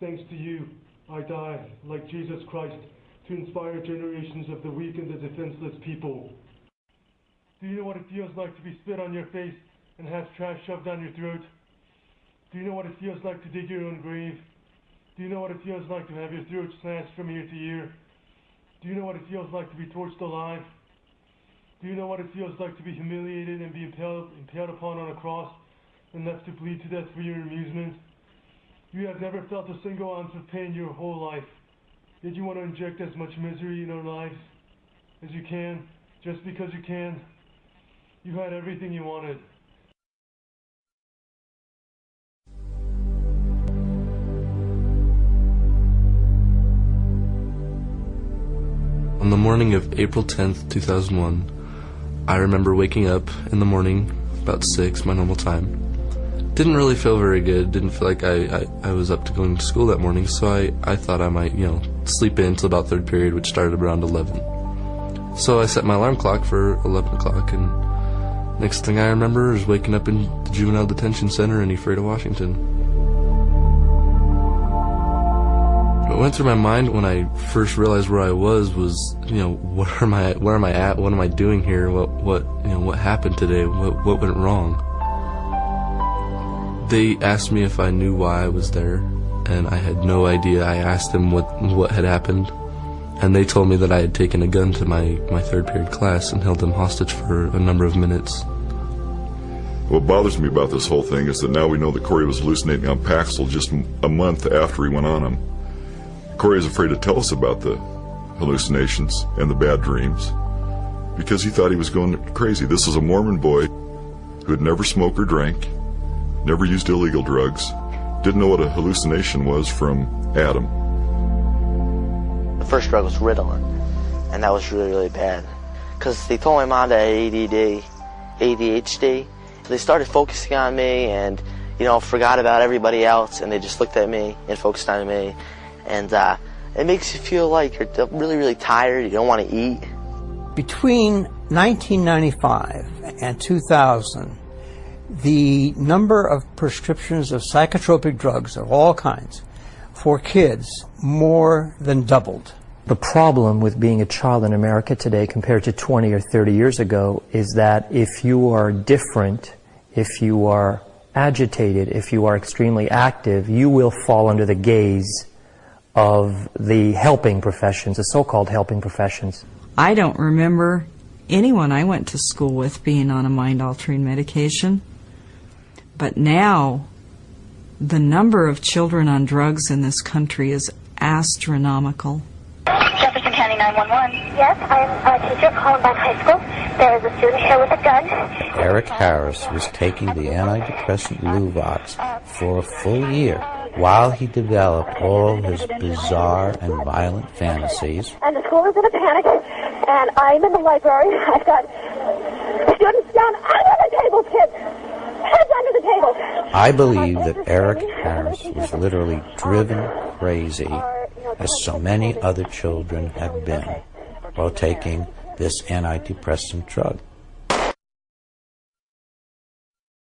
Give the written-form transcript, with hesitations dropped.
Thanks to you, I die, like Jesus Christ, to inspire generations of the weak and the defenseless people. Do you know what it feels like to be spit on your face and have trash shoved down your throat? Do you know what it feels like to dig your own grave? Do you know what it feels like to have your throat slashed from ear to ear? Do you know what it feels like to be torched alive? Do you know what it feels like to be humiliated and be impaled upon on a cross and left to bleed to death for your amusement? You have never felt a single ounce of pain your whole life, yet you want to inject as much misery in our lives as you can, just because you can. You had everything you wanted. On the morning of April 10th, 2001, I remember waking up in the morning, about 6, my normal time. Didn't really feel very good, didn't feel like I was up to going to school that morning, so I thought I might, sleep in until about third period, which started around 11. So I set my alarm clock for 11 o'clock, and next thing I remember is waking up in the juvenile detention center in Ephrata, Washington. What went through my mind when I first realized where I was, where am I at? What am I doing here? What happened today? What went wrong? They asked me if I knew why I was there, and I had no idea. I asked them what had happened, and they told me that I had taken a gun to my third period class and held them hostage for a number of minutes. What bothers me about this whole thing is that now we know that Corey was hallucinating on Paxil just a month after he went on them. Corey is afraid to tell us about the hallucinations and the bad dreams because he thought he was going crazy. This is a Mormon boy who had never smoked or drank, never used illegal drugs, didn't know what a hallucination was from Adam. The first drug was Ritalin, and that was really, really bad. Because they told my mom that I had ADHD. They started focusing on me and, forgot about everybody else, and they just looked at me and focused on me. And it makes you feel like you're really, really tired, you don't want to eat. Between 1995 and 2000, the number of prescriptions of psychotropic drugs of all kinds for kids more than doubled. The problem with being a child in America today compared to 20 or 30 years ago is that if you are different, if you are agitated, if you are extremely active, you will fall under the gaze of the helping professions, the so-called helping professions. I don't remember anyone I went to school with being on a mind-altering medication. But now, the number of children on drugs in this country is astronomical. Jefferson County 911. Yes, I'm a teacher at Columbine High School. There is a student here with a gun. Eric Harris was taking the antidepressant Luvox for a full year while he developed all his bizarre and violent fantasies. And the school is in a panic, and I'm in the library. I've got students down under the table, kids. Heads under the table. I believe that Eric Harris was literally driven crazy, as so many other children have been, while taking this antidepressant drug.